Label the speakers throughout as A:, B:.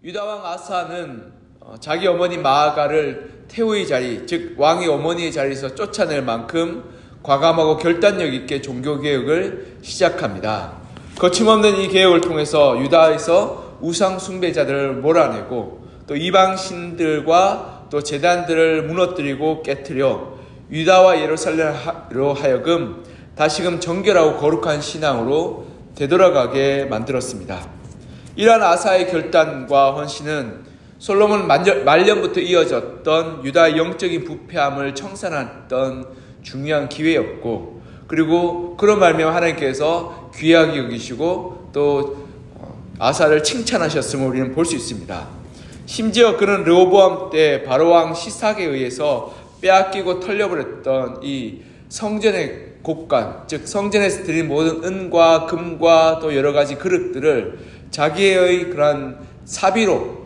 A: 유다왕 아사는 자기 어머니 마아가를 태우의 자리, 즉 왕의 어머니의 자리에서 쫓아낼 만큼 과감하고 결단력 있게 종교개혁을 시작합니다. 거침없는 이 개혁을 통해서 유다에서 우상 숭배자들을 몰아내고 또 이방신들과 또 제단들을 무너뜨리고 깨트려 유다와 예루살렘으로 하여금 다시금 정결하고 거룩한 신앙으로 되돌아가게 만들었습니다. 이러한 아사의 결단과 헌신은 솔로몬 말년부터 이어졌던 유다의 영적인 부패함을 청산했던 중요한 기회였고, 그리고 그런 말미암아 하나님께서 귀하게 여기시고 또 아사를 칭찬하셨음을 우리는 볼 수 있습니다. 심지어 그는 르호보암 때 바로왕 시삭에 의해서 빼앗기고 털려버렸던 이 성전의 곡간, 즉 성전에서 드린 모든 은과 금과 또 여러 가지 그릇들을 자기의 그러한 사비로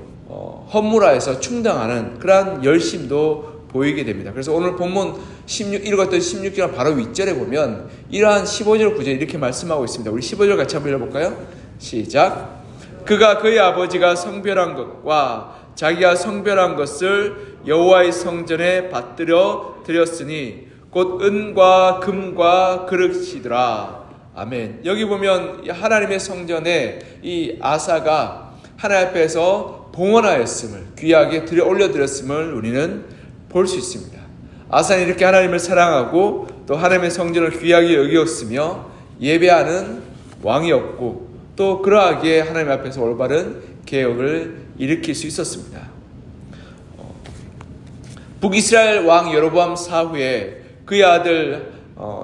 A: 헌물화해서 충당하는 그러한 열심도 보이게 됩니다. 그래서 오늘 본문 읽었던 16절 바로 윗절에 보면 이러한 15절 9절 이렇게 말씀하고 있습니다. 우리 15절 같이 한번 읽어볼까요? 시작. 그가 그의 아버지가 성별한 것과 자기가 성별한 것을 여호와의 성전에 받들어 드렸으니 곧 은과 금과 그릇이더라. 아멘. 여기 보면 하나님의 성전에 이 아사가 하나님 앞에서 봉헌하였음을, 귀하게 들여 올려드렸음을 우리는 볼 수 있습니다. 아사는 이렇게 하나님을 사랑하고 또 하나님의 성전을 귀하게 여기었으며 예배하는 왕이었고 또 그러하기에 하나님 앞에서 올바른 개혁을 일으킬 수 있었습니다. 북이스라엘 왕 여로보암 사후에 그의 아들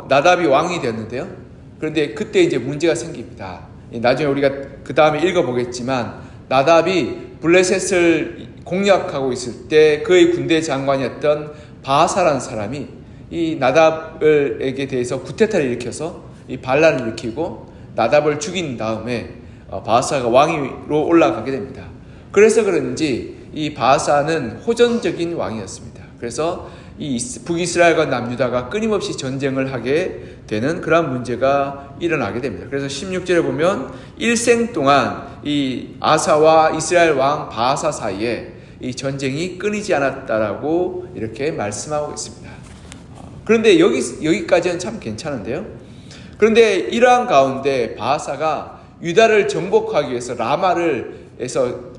A: 나답이 왕이 되었는데요. 그런데 그때 이제 문제가 생깁니다. 나중에 우리가 그 다음에 읽어보겠지만 나답이 블레셋을 공략하고 있을 때 그의 군대 장관이었던 바하사라는 사람이 이 나답에게 대해서 구테타를 일으켜서 이 반란을 일으키고 나답을 죽인 다음에 바하사가 왕위로 올라가게 됩니다. 그래서 그런지 이 바하사는 호전적인 왕이었습니다. 그래서 이 북이스라엘과 남유다가 끊임없이 전쟁을 하게 되는 그런 문제가 일어나게 됩니다. 그래서 16절에 보면 일생 동안 이 아사와 이스라엘 왕 바하사 사이에 이 전쟁이 끊이지 않았다라고 이렇게 말씀하고 있습니다. 그런데 여기까지는 참 괜찮은데요. 그런데 이러한 가운데 바하사가 유다를 정복하기 위해서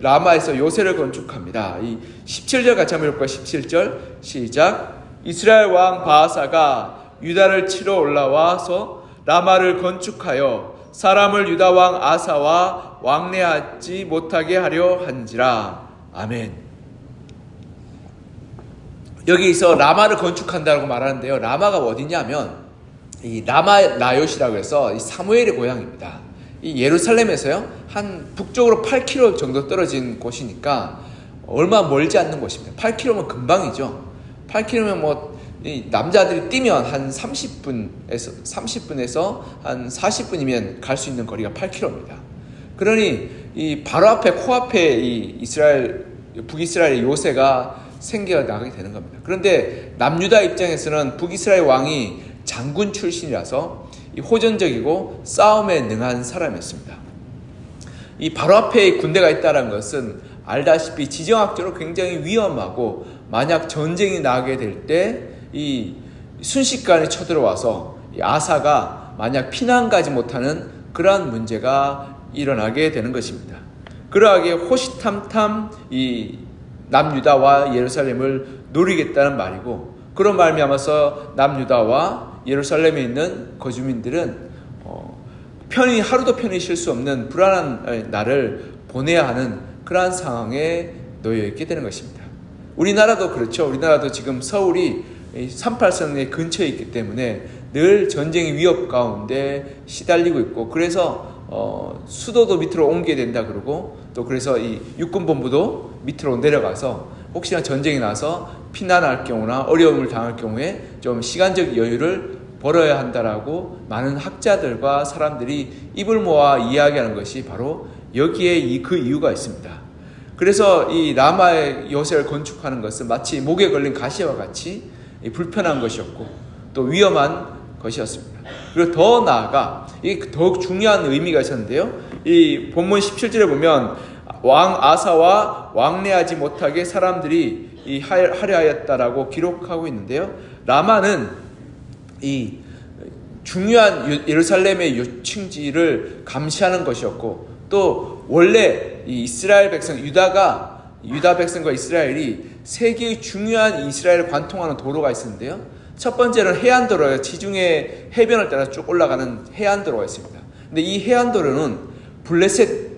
A: 라마에서 요새를 건축합니다. 이 17절 같이 한번 읽을까요? 17절 시작. 이스라엘 왕 바하사가 유다를 치러 올라와서 라마를 건축하여 사람을 유다 왕 아사와 왕래하지 못하게 하려 한지라. 아멘. 여기서 라마를 건축한다고 말하는데요. 라마가 어디냐면 이 라마 나요시라고 해서 이 사무엘의 고향입니다. 이 예루살렘에서요 한 북쪽으로 8km 정도 떨어진 곳이니까 얼마 멀지 않는 곳입니다. 8km면 금방이죠. 8km면 이 남자들이 뛰면 한 30분에서 한 40분이면 갈 수 있는 거리가 8km입니다. 그러니 이 바로 앞에 코앞에 이 북이스라엘의 요새가 생겨나게 되는 겁니다. 그런데 남유다 입장에서는 북이스라엘 왕이 장군 출신이라서 이 호전적이고 싸움에 능한 사람이었습니다. 이 바로 앞에 군대가 있다는 것은 알다시피 지정학적으로 굉장히 위험하고 만약 전쟁이 나게 될 때 이 순식간에 쳐들어와서 이 아사가 만약 피난 가지 못하는 그러한 문제가 일어나게 되는 것입니다. 그러하게 호시탐탐 이 남유다와 예루살렘을 노리겠다는 말이고, 그런 말미암아서 남유다와 예루살렘에 있는 거주민들은 하루도 편히 쉴 수 없는 불안한 날을 보내야 하는 그러한 상황에 놓여 있게 되는 것입니다. 우리나라도 그렇죠. 우리나라도 지금 서울이 38선의 근처에 있기 때문에 늘 전쟁의 위협 가운데 시달리고 있고, 그래서 수도도 밑으로 옮겨야 된다 그러고, 또 그래서 이 육군본부도 밑으로 내려가서 혹시나 전쟁이 나서 피난할 경우나 어려움을 당할 경우에 좀 시간적 여유를 벌어야 한다라고 많은 학자들과 사람들이 입을 모아 이야기하는 것이 바로 여기에 그 이유가 있습니다. 그래서 이 라마의 요새를 건축하는 것은 마치 목에 걸린 가시와 같이 불편한 것이었고 또 위험한 것이었습니다. 그리고 더 나아가 이 더욱 중요한 의미가 있었는데요. 이 본문 17절에 보면 왕 아사와 왕래하지 못하게 사람들이 하려 하였다라고 기록하고 있는데요. 라마는 이 중요한 예루살렘의 요충지를 감시하는 것이었고, 또 원래 이 이스라엘 백성 유다 백성과 이스라엘이 세 개의 중요한 이스라엘을 관통하는 도로가 있었는데요. 첫 번째는 해안도로예요. 지중해 해변을 따라 쭉 올라가는 해안도로가 있습니다. 근데 이 해안도로는 블레셋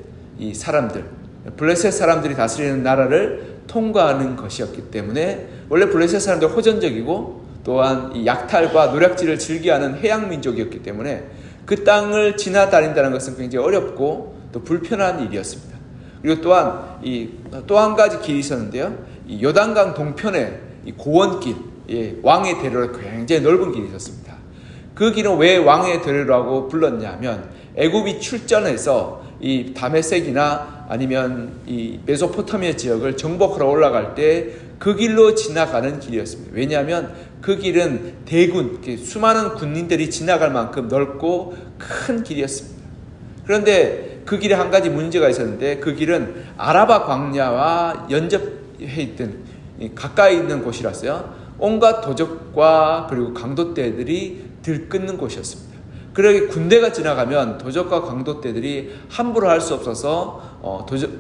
A: 사람들이 다스리는 나라를 통과하는 것이었기 때문에, 원래 블레셋 사람들 호전적이고 또한 이 약탈과 노략질을 즐겨하는 해양 민족이었기 때문에 그 땅을 지나다닌다는 것은 굉장히 어렵고 또 불편한 일이었습니다. 그리고 또한 또 한 가지 길이 있었는데요. 이 요단강 동편에 이 고원길, 왕의 대로로 굉장히 넓은 길이 있었습니다. 그 길은 왜 왕의 대로라고 불렀냐면, 애굽이 출전해서 이 다메섹이나 아니면 이 메소포타미아 지역을 정복하러 올라갈 때 그 길로 지나가는 길이었습니다. 왜냐하면 그 길은 대군, 수많은 군인들이 지나갈 만큼 넓고 큰 길이었습니다. 그런데 그 길에 한 가지 문제가 있었는데, 그 길은 아라바 광야와 연접해 있던 가까이 있는 곳이라서요, 온갖 도적과 그리고 강도떼들이 들끓는 곳이었습니다. 그러기 군대가 지나가면 도적과 강도떼들이 함부로 할 수 없어서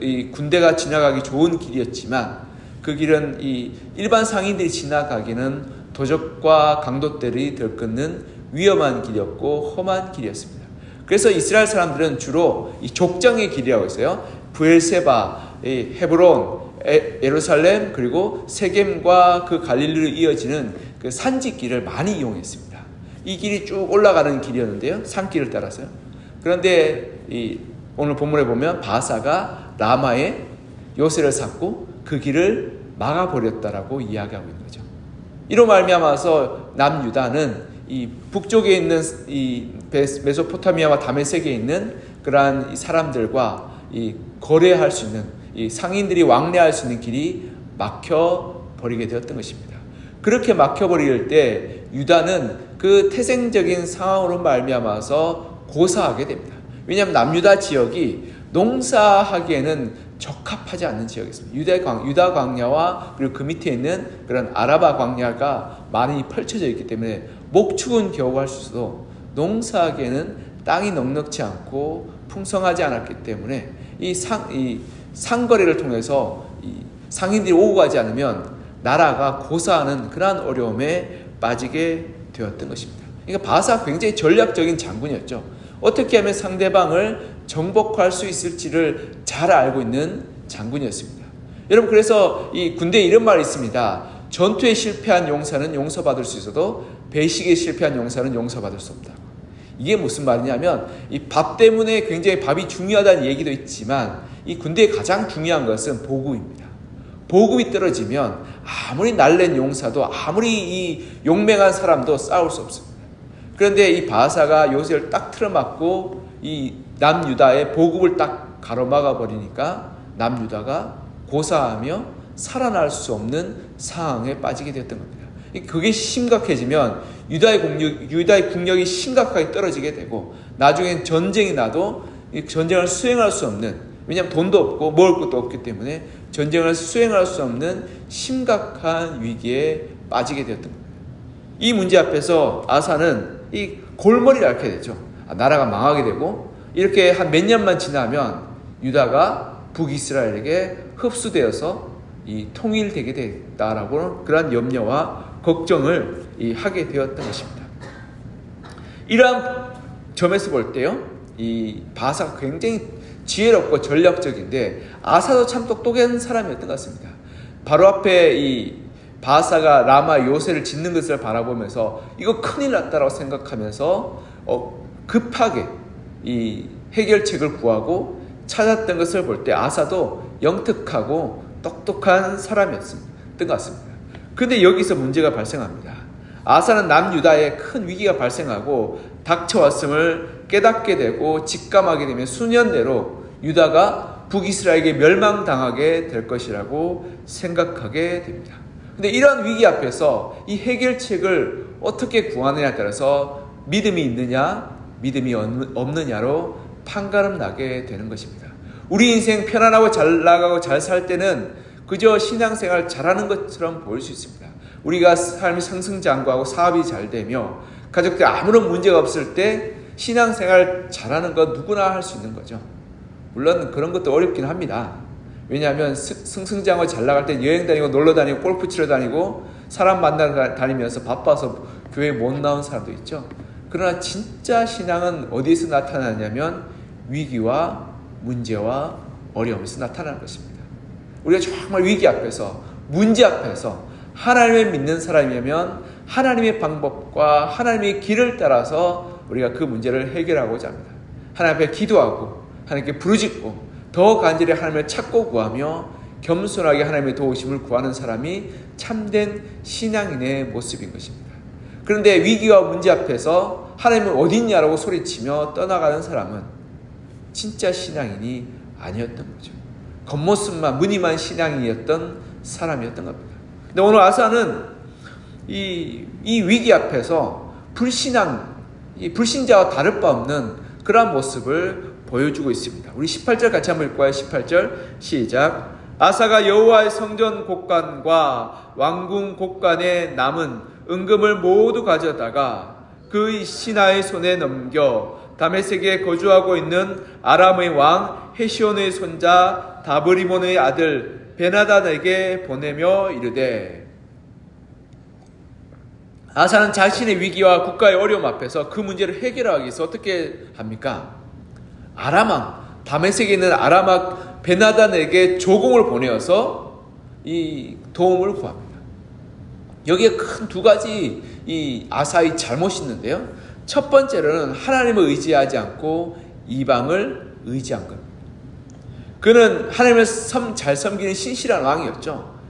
A: 이 군대가 지나가기 좋은 길이었지만, 그 길은 이 일반 상인들이 지나가기는 도적과 강도떼들이 들끓는 위험한 길이었고 험한 길이었습니다. 그래서 이스라엘 사람들은 주로 이 족장의 길이라고 했어요. 브엘세바, 헤브론, 예루살렘, 그리고 세겜과 그 갈릴리로 이어지는 그 산지길을 많이 이용했습니다. 이 길이 쭉 올라가는 길이었는데요. 산길을 따라서요. 그런데 오늘 본문에 보면 바사가 라마에 요새를 쌓고 그 길을 막아버렸다라고 이야기하고 있는 거죠. 이로 말미암아서 남유다는 이 북쪽에 있는 이 메소포타미아와 다메섹에 있는 그러한 사람들과 이 거래할 수 있는, 이 상인들이 왕래할 수 있는 길이 막혀버리게 되었던 것입니다. 그렇게 막혀버릴 때 유다는 그 태생적인 상황으로 말미암아서 고사하게 됩니다. 왜냐하면 남유다 지역이 농사하기에는 적합하지 않는 지역이었습니다. 유다 광야와 그리고 그 밑에 있는 그런 아라바 광야가 많이 펼쳐져 있기 때문에 목축은 겨우 할 수 있어도 농사하기에는 땅이 넉넉지 않고 풍성하지 않았기 때문에 이 상거래를 통해서 상인들이 오고 가지 않으면 나라가 고사하는 그러한 어려움에 빠지게 되었던 것입니다. 그러니까 바사가 굉장히 전략적인 장군이었죠. 어떻게 하면 상대방을 정복할 수 있을지를 잘 알고 있는 장군이었습니다. 여러분, 그래서 이 군대에 이런 말이 있습니다. 전투에 실패한 용사는 용서받을 수 있어도 배식에 실패한 용사는 용서받을 수 없다. 이게 무슨 말이냐면, 이 밥 때문에 굉장히 밥이 중요하다는 얘기도 있지만, 이 군대의 가장 중요한 것은 보급입니다. 보급이 떨어지면 아무리 날랜 용사도, 아무리 이 용맹한 사람도 싸울 수 없습니다. 그런데 이 바사가 요새를 딱 틀어막고 이 남유다의 보급을 딱 가로막아 버리니까 남유다가 고사하며 살아날 수 없는 상황에 빠지게 되었던 겁니다. 그게 심각해지면 유다의 국력이 심각하게 떨어지게 되고, 나중엔 전쟁이 나도 이 전쟁을 수행할 수 없는, 왜냐하면 돈도 없고 먹을 것도 없기 때문에 전쟁을 수행할 수 없는 심각한 위기에 빠지게 되었던 겁니다. 이 문제 앞에서 아사는 이 골머리를 앓게 되죠. 나라가 망하게 되고, 이렇게 한 몇 년만 지나면 유다가 북이스라엘에게 흡수되어서 이 통일되게 되겠다라고 그러한 염려와 걱정을 하게 되었던 것입니다. 이러한 점에서 볼 때요, 이 바사가 굉장히 지혜롭고 전략적인데 아사도 참 똑똑한 사람이었던 것 같습니다. 바로 앞에 이 바사가 라마 요새를 짓는 것을 바라보면서 이거 큰일 났다라고 생각하면서 급하게 이 해결책을 구하고 찾았던 것을 볼 때 아사도 영특하고 똑똑한 사람이었던 것 같습니다. 그런데 여기서 문제가 발생합니다. 아사는 남유다에 큰 위기가 발생하고 닥쳐왔음을 깨닫게 되고 직감하게 되면 수년 내로 유다가 북이스라엘에게 멸망당하게 될 것이라고 생각하게 됩니다. 근데 이러한 위기 앞에서 이 해결책을 어떻게 구하느냐에 따라서 믿음이 있느냐 믿음이 없느냐로 판가름 나게 되는 것입니다. 우리 인생 편안하고 잘 나가고 잘 살 때는 그저 신앙생활 잘하는 것처럼 보일 수 있습니다. 우리가 삶이 승승장구하고 사업이 잘 되며 가족들 아무런 문제가 없을 때 신앙생활 잘하는 거 누구나 할 수 있는 거죠. 물론 그런 것도 어렵긴 합니다. 왜냐하면 승승장구 잘 나갈 때 여행 다니고 놀러 다니고 골프 치러 다니고 사람 만나러 다니면서 바빠서 교회 못 나온 사람도 있죠. 그러나 진짜 신앙은 어디에서 나타나냐면 위기와 문제와 어려움에서 나타나는 것입니다. 우리가 정말 위기 앞에서 문제 앞에서 하나님을 믿는 사람이라면 하나님의 방법과 하나님의 길을 따라서 우리가 그 문제를 해결하고자 합니다. 하나님 앞에 기도하고 하나님께 부르짖고 더 간절히 하나님을 찾고 구하며 겸손하게 하나님의 도우심을 구하는 사람이 참된 신앙인의 모습인 것입니다. 그런데 위기와 문제 앞에서 하나님은 어디 있냐라고 소리치며 떠나가는 사람은 진짜 신앙인이 아니었던 거죠. 겉모습만 무늬만 신앙인이었던 사람이었던 겁니다. 근데 오늘 아사는 이 위기 앞에서 불신자와 다를 바 없는 그런 모습을 보여주고 있습니다. 우리 18절 같이 한번 읽고요. 18절 시작. 아사가 여호와의 성전 곡간과 왕궁 곡간에 남은 은금을 모두 가져다가 그 신하의 손에 넘겨 다메섹에 거주하고 있는 아람의 왕 헤시온의 손자 다브리몬의 아들 베나단에게 보내며 이르되, 아사는 자신의 위기와 국가의 어려움 앞에서 그 문제를 해결하기 위해서 어떻게 합니까? 아람 왕 다메섹에 있는 아람 왕 베나단에게 조공을 보내어서 이 도움을 구합니다. 여기에 큰 두 가지 이 아사의 잘못이 있는데요. 첫 번째로는 하나님을 의지하지 않고 이방을 의지한 것. 그는 하나님을 잘 섬기는 신실한 왕이었죠.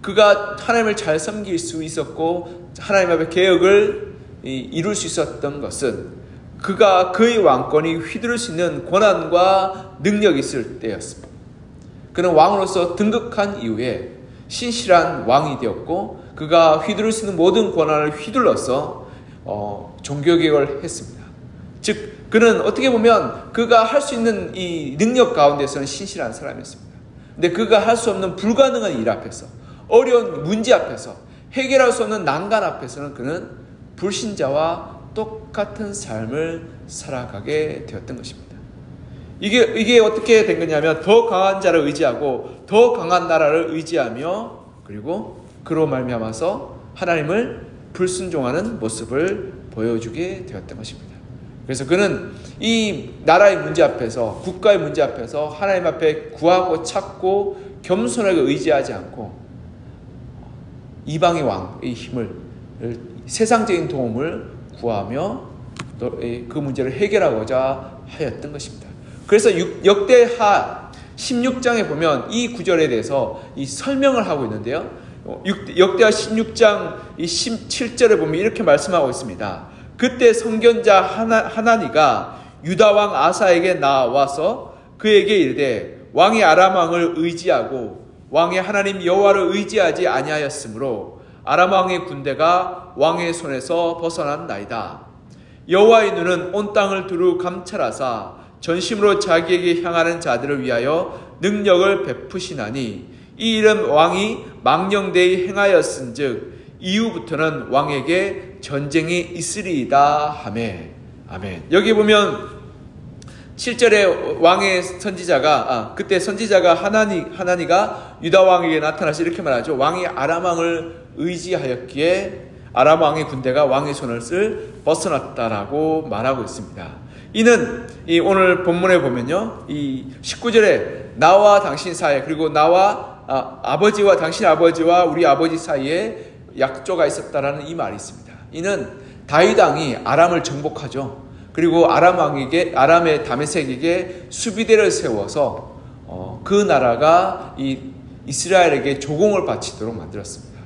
A: 그가 하나님을 잘 섬길 수 있었고 하나님 앞에 개혁을 이룰 수 있었던 것은 그가 그의 왕권이 휘두를 수 있는 권한과 능력이 있을 때였습니다. 그는 왕으로서 등극한 이후에 신실한 왕이 되었고 그가 휘두를 수 있는 모든 권한을 휘둘러서 종교개혁을 했습니다. 즉 그는 어떻게 보면 그가 할 수 있는 이 능력 가운데서는 신실한 사람이었습니다. 근데 그가 할 수 없는 불가능한 일 앞에서 어려운 문제 앞에서 해결할 수 없는 난간 앞에서는 그는 불신자와 똑같은 삶을 살아가게 되었던 것입니다. 이게 어떻게 된 거냐면 더 강한 자를 의지하고 더 강한 나라를 의지하며 그리고 그로 말미암아서 하나님을 불순종하는 모습을 보여주게 되었던 것입니다. 그래서 그는 이 나라의 문제 앞에서 국가의 문제 앞에서 하나님 앞에 구하고 찾고 겸손하게 의지하지 않고 이방의 왕의 힘을 세상적인 도움을 구하며 그 문제를 해결하고자 하였던 것입니다. 그래서 역대하 16장에 보면 이 구절에 대해서 이 설명을 하고 있는데요. 역대하 16장 이 17절에 보면 이렇게 말씀하고 있습니다. 그때 선견자 하나니가 유다 왕 아사에게 나와서 그에게 이르되 왕이 아람 왕을 의지하고 왕의 하나님 여호와를 의지하지 아니하였으므로 아람 왕의 군대가 왕의 손에서 벗어났나이다. 여호와의 눈은 온 땅을 두루 감찰하사 전심으로 자기에게 향하는 자들을 위하여 능력을 베푸시나니 이 일은 왕이 망령되이 행하였은즉 이후부터는 왕에게 전쟁이 있으리이다 하매. 아멘. 여기 보면 7절에 왕의 선지자가 그때 선지자가 하나니가 유다 왕에게 나타나서 이렇게 말하죠. 왕이 아람 왕을 의지하였기에 아람 왕의 군대가 왕의 손을 벗어났다라고 말하고 있습니다. 이는 오늘 본문에 보면요, 이 19절에 나와 당신 사이에 그리고 나와 아버지와 당신 아버지와 우리 아버지 사이에 약조가 있었다라는 이 말이 있습니다. 이는 다윗 왕이 아람을 정복하죠. 그리고 아람의 다메섹에게 수비대를 세워서 그 나라가 이 이스라엘에게 조공을 바치도록 만들었습니다.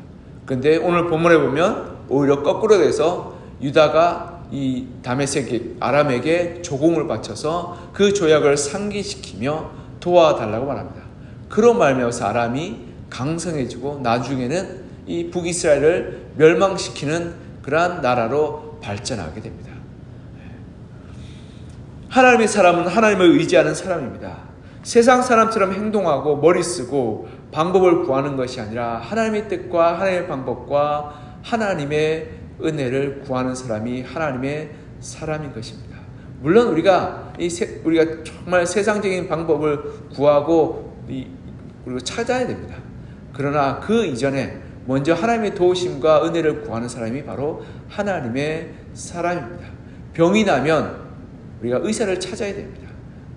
A: 그런데 오늘 본문에 보면 오히려 거꾸로 돼서 유다가 이 다메섹 아람에게 조공을 바쳐서 그 조약을 상기시키며 도와달라고 말합니다. 그로 말미암아서 아람이 강성해지고 나중에는 이 북이스라엘을 멸망시키는 그러한 나라로 발전하게 됩니다. 하나님의 사람은 하나님을 의지하는 사람입니다. 세상 사람처럼 행동하고 머리 쓰고 방법을 구하는 것이 아니라 하나님의 뜻과 하나님의 방법과 하나님의 은혜를 구하는 사람이 하나님의 사람인 것입니다. 물론 우리가 정말 세상적인 방법을 구하고 그리고 찾아야 됩니다. 그러나 그 이전에 먼저 하나님의 도우심과 은혜를 구하는 사람이 바로 하나님의 사람입니다. 병이 나면 우리가 의사를 찾아야 됩니다.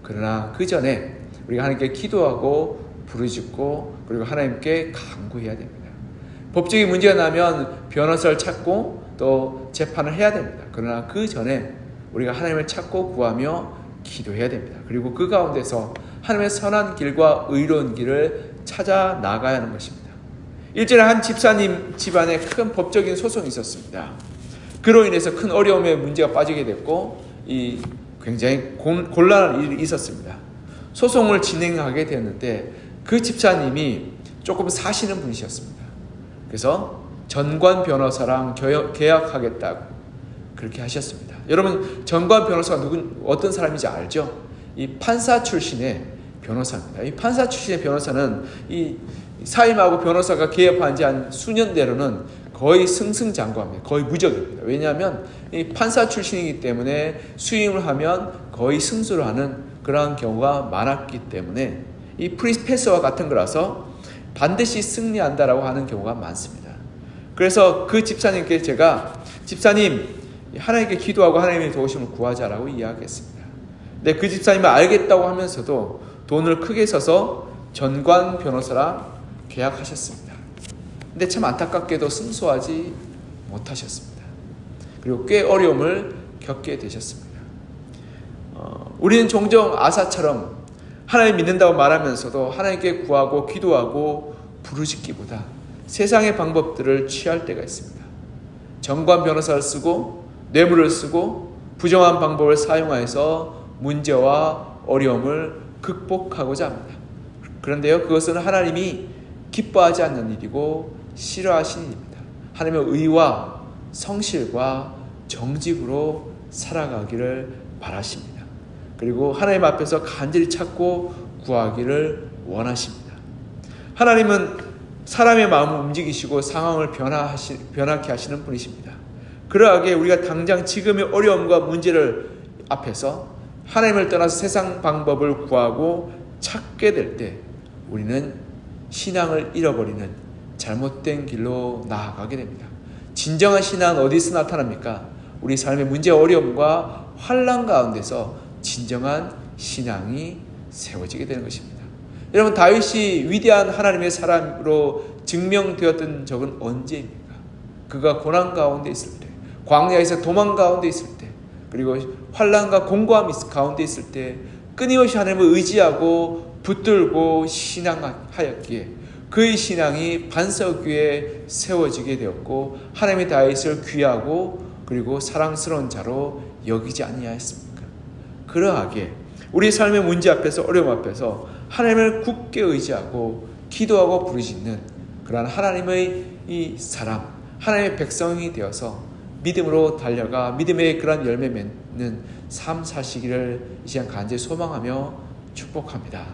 A: 그러나 그 전에 우리가 하나님께 기도하고 부르짖고 그리고 하나님께 간구해야 됩니다. 법적인 문제가 나면 변호사를 찾고 또 재판을 해야 됩니다. 그러나 그 전에 우리가 하나님을 찾고 구하며 기도해야 됩니다. 그리고 그 가운데서 하나님의 선한 길과 의로운 길을 찾아 나가야 하는 것입니다. 일전에 한 집사님 집안에 큰 법적인 소송이 있었습니다. 그로 인해서 큰 어려움에 문제가 빠지게 됐고 굉장히 곤란한 일이 있었습니다. 소송을 진행하게 되었는데 그 집사님이 조금 사시는 분이셨습니다. 그래서 전관 변호사랑 계약하겠다고 그렇게 하셨습니다. 여러분, 전관 변호사가 어떤 사람인지 알죠? 이 판사 출신의 변호사입니다. 이 판사 출신의 변호사는 이 사임하고 변호사가 개업한 지 한 수년 내로는 거의 승승장구합니다. 거의 무적입니다. 왜냐하면 이 판사 출신이기 때문에 수임을 하면 거의 승수를 하는 그러한 경우가 많았기 때문에 이 프리패스와 같은 거라서 반드시 승리한다라고 하는 경우가 많습니다. 그래서 그 집사님께 제가 집사님 하나님께 기도하고 하나님의 도우심을 구하자라고 이야기했습니다. 근데 그 집사님은 알겠다고 하면서도 돈을 크게 써서 전관 변호사랑 계약하셨습니다. 근데 참 안타깝게도 승소하지 못하셨습니다. 그리고 꽤 어려움을 겪게 되셨습니다. 우리는 종종 아사처럼 하나님 믿는다고 말하면서도 하나님께 구하고 기도하고 부르짖기보다 세상의 방법들을 취할 때가 있습니다. 전관 변호사를 쓰고 뇌물을 쓰고 부정한 방법을 사용하여서 문제와 어려움을 극복하고자 합니다. 그런데요, 그것은 하나님이 기뻐하지 않는 일이고 싫어하시는 일입니다. 하나님의 의와 성실과 정직으로 살아가기를 바라십니다. 그리고 하나님 앞에서 간절히 찾고 구하기를 원하십니다. 하나님은 사람의 마음을 움직이시고 상황을 변하게 하시는 분이십니다. 그러하게 우리가 당장 지금의 어려움과 문제를 앞에서 하나님을 떠나서 세상 방법을 구하고 찾게 될 때 우리는 신앙을 잃어버리는 잘못된 길로 나아가게 됩니다. 진정한 신앙은 어디서 나타납니까? 우리 삶의 문제와 어려움과 환난 가운데서 진정한 신앙이 세워지게 되는 것입니다. 여러분, 다윗이 위대한 하나님의 사람으로 증명되었던 적은 언제입니까? 그가 고난 가운데 있을 때, 광야에서 도망 가운데 있을 때, 그리고 환난과 공고함 가운데 있을 때 끊임없이 하나님을 의지하고 붙들고 신앙하였기에 그의 신앙이 반석 위에 세워지게 되었고 하나님의 다윗을 귀하고 그리고 사랑스러운 자로 여기지 아니하였습니까? 그러하게 우리 삶의 문제 앞에서 어려움 앞에서 하나님을 굳게 의지하고 기도하고 부르짖는 그러한 하나님의 이 사람, 하나님의 백성이 되어서 믿음으로 달려가 믿음의 그러한 열매 맺는 삶 사시기를 이 시간 간절히 소망하며 축복합니다.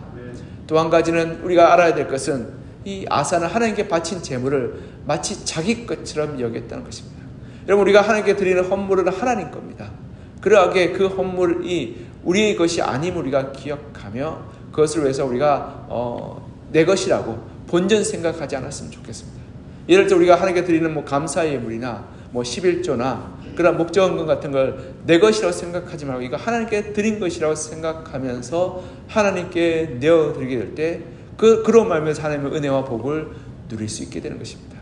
A: 또 한 가지는 우리가 알아야 될 것은 이 아사는 하나님께 바친 재물을 마치 자기 것처럼 여겼다는 것입니다. 여러분, 우리가 하나님께 드리는 헌물은 하나님 겁니다. 그러하게 그 헌물이 우리의 것이 아님을 우리가 기억하며 그것을 위해서 우리가 내 것이라고 본전 생각하지 않았으면 좋겠습니다. 예를 들어 우리가 하나님께 드리는 감사의 예물이나 11조나 그런 목적헌금 같은 걸 내 것이라고 생각하지 말고 이거 하나님께 드린 것이라고 생각하면서 하나님께 내어드리게 될 때 그로 말미암아 하나님의 은혜와 복을 누릴 수 있게 되는 것입니다.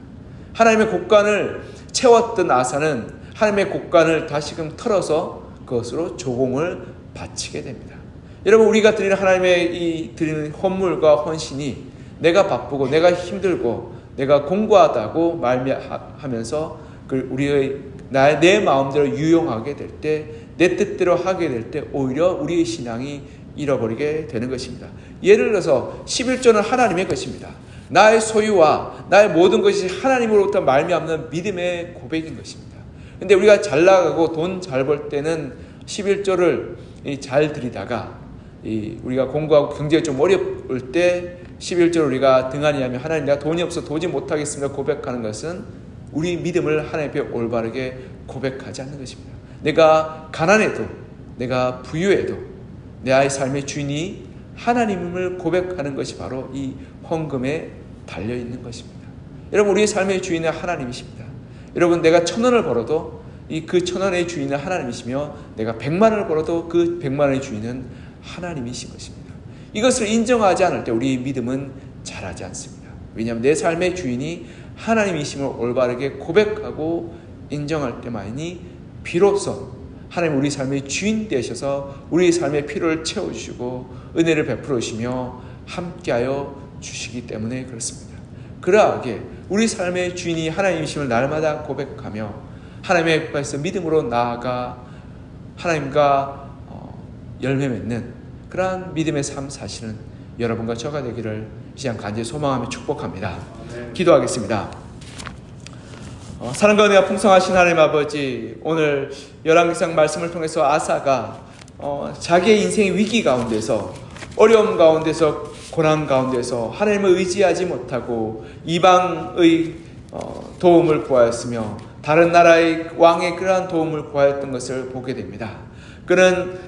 A: 하나님의 곡간을 채웠던 아사는 하나님의 곡간을 다시금 털어서 그것으로 조공을 바치게 됩니다. 여러분, 우리가 드리는 하나님의 드리는 헌물과 헌신이 내가 바쁘고 내가 힘들고 내가 공고하다고 말미하면서 내 마음대로 유용하게 될 때, 내 뜻대로 하게 될 때 오히려 우리의 신앙이 잃어버리게 되는 것입니다. 예를 들어서 11조는 하나님의 것입니다. 나의 소유와 나의 모든 것이 하나님으로부터 말미암는 믿음의 고백인 것입니다. 근데 우리가 잘 나가고 돈 잘 벌 때는 11조를 잘 드리다가 우리가 공부하고 경제가 좀 어려울 때 11절 우리가 등한히 하나님 내가 돈이 없어 도저히 못하겠습니다 고백하는 것은 우리 믿음을 하나님 앞에 올바르게 고백하지 않는 것입니다. 내가 가난해도 내가 부유해도 내 삶의 주인이 하나님을 고백하는 것이 바로 이 헌금에 달려있는 것입니다. 여러분 우리의 삶의 주인은 하나님이십니다. 여러분 내가 1,000원을 벌어도 그 1,000원의 주인은 하나님이시며 내가 100만 원을 벌어도 그 100만 원의 주인은 하나님이신 것입니다. 이것을 인정하지 않을 때 우리의 믿음은 자라지 않습니다. 왜냐하면 내 삶의 주인이 하나님이심을 올바르게 고백하고 인정할 때만이 비로소 하나님 우리 삶의 주인 되셔서 우리의 삶의 필요를 채워주시고 은혜를 베풀어 주시며 함께하여 주시기 때문에 그렇습니다. 그러하게 우리 삶의 주인이 하나님이심을 날마다 고백하며 하나님의 앞에서 믿음으로 나아가 하나님과 열매 맺는 그러한 믿음의 삶 사실은 여러분과 저가 되기를 이 시간 간절히 소망하며 축복합니다. 기도하겠습니다. 사랑과 은혜가 풍성하신 하나님 아버지, 오늘 열왕기상 말씀을 통해서 아사가 자기의 인생의 위기 가운데서 어려움 가운데서 고난 가운데서 하나님을 의지하지 못하고 이방의 도움을 구하였으며 다른 나라의 왕의 그러한 도움을 구하였던 것을 보게 됩니다. 그는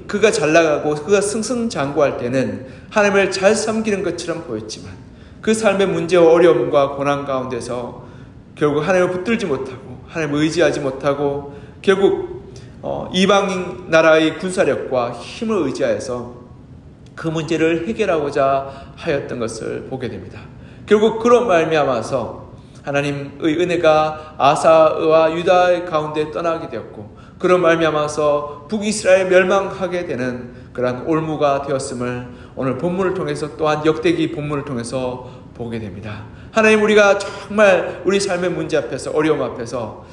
A: 그가 잘 나가고 그가 승승장구할 때는 하나님을 잘 섬기는 것처럼 보였지만 그 삶의 문제와 어려움과 고난 가운데서 결국 하나님을 붙들지 못하고 하나님을 의지하지 못하고 결국 이방 나라의 군사력과 힘을 의지하여서 그 문제를 해결하고자 하였던 것을 보게 됩니다. 결국 그런 말미암아서 하나님의 은혜가 아사와 유다의 가운데 떠나게 되었고 그런 말미암아서 북이스라엘 멸망하게 되는 그러한 올무가 되었음을 오늘 본문을 통해서 또한 역대기 본문을 통해서 보게 됩니다. 하나님 우리가 정말 우리 삶의 문제 앞에서 어려움 앞에서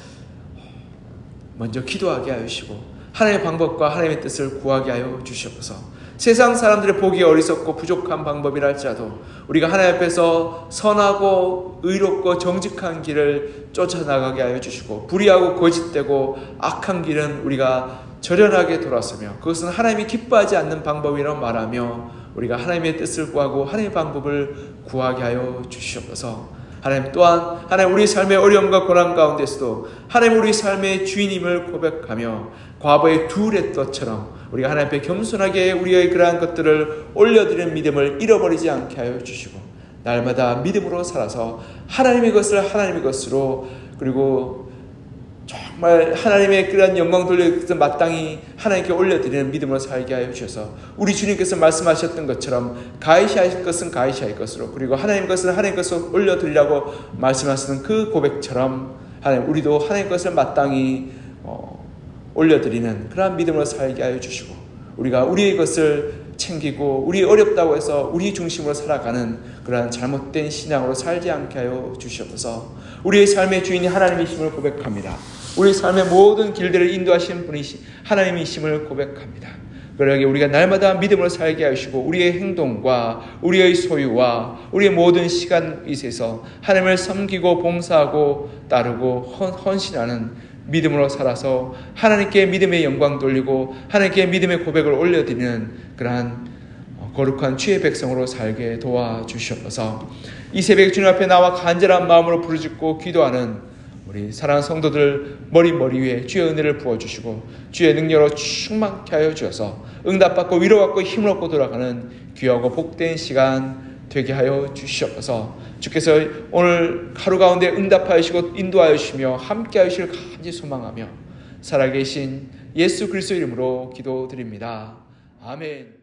A: 먼저 기도하게 하여 주시고 하나님의 방법과 하나님의 뜻을 구하게 하여 주시옵소서. 세상 사람들의 보기 어리석고 부족한 방법이라 할지라도 우리가 하나님 앞에서 선하고 의롭고 정직한 길을 쫓아나가게 하여 주시고 불의하고 거짓되고 악한 길은 우리가 절연하게 돌아서며 그것은 하나님이 기뻐하지 않는 방법이라고 말하며 우리가 하나님의 뜻을 구하고 하나님의 방법을 구하게 하여 주시옵소서. 하나님 또한 하나님 우리 삶의 어려움과 고난 가운데서도 하나님 우리 삶의 주인임을 고백하며 과거의 두 렛더처럼 우리가 하나님 앞에 겸손하게 우리의 그러한 것들을 올려드리는 믿음을 잃어버리지 않게 하여 주시고 날마다 믿음으로 살아서 하나님의 것을 하나님의 것으로 그리고 정말 하나님의 그러한 영광 돌려 마땅히 하나님께 올려드리는 믿음으로 살게 하여 주셔서 우리 주님께서 말씀하셨던 것처럼 가이시할 것은 가이시할 것으로 그리고 하나님 것은 하나님 것으로 올려드리라고 말씀하시는 그 고백처럼 하나님 우리도 하나님 것을 마땅히 올려드리는 그러한 믿음으로 살게 하여 주시고 우리가 우리의 것을 챙기고 우리 어렵다고 해서 우리 중심으로 살아가는 그러한 잘못된 신앙으로 살지 않게 하여 주시옵소서. 우리의 삶의 주인이 하나님이심을 고백합니다. 우리 삶의 모든 길들을 인도하시는 분이 하나님이심을 고백합니다. 그러기에 우리가 날마다 믿음으로 살게 하시고 우리의 행동과 우리의 소유와 우리의 모든 시간 위에서 하나님을 섬기고 봉사하고 따르고 헌신하는 믿음으로 살아서 하나님께 믿음의 영광 돌리고 하나님께 믿음의 고백을 올려드리는 그러한 거룩한 주의 백성으로 살게 도와주시옵소서. 이 새벽 주님 앞에 나와 간절한 마음으로 부르짖고 기도하는 우리 사랑하는 성도들 머리 위에 주의 은혜를 부어주시고 주의 능력으로 충만케 하여 주셔서 응답받고 위로받고 힘을 얻고 돌아가는 귀하고 복된 시간 되게 하여 주시옵소서. 주께서 오늘 하루 가운데 응답하시고 인도하여 주시며 함께 하실 간절히 소망하며 살아계신 예수 그리스도 이름으로 기도드립니다. 아멘.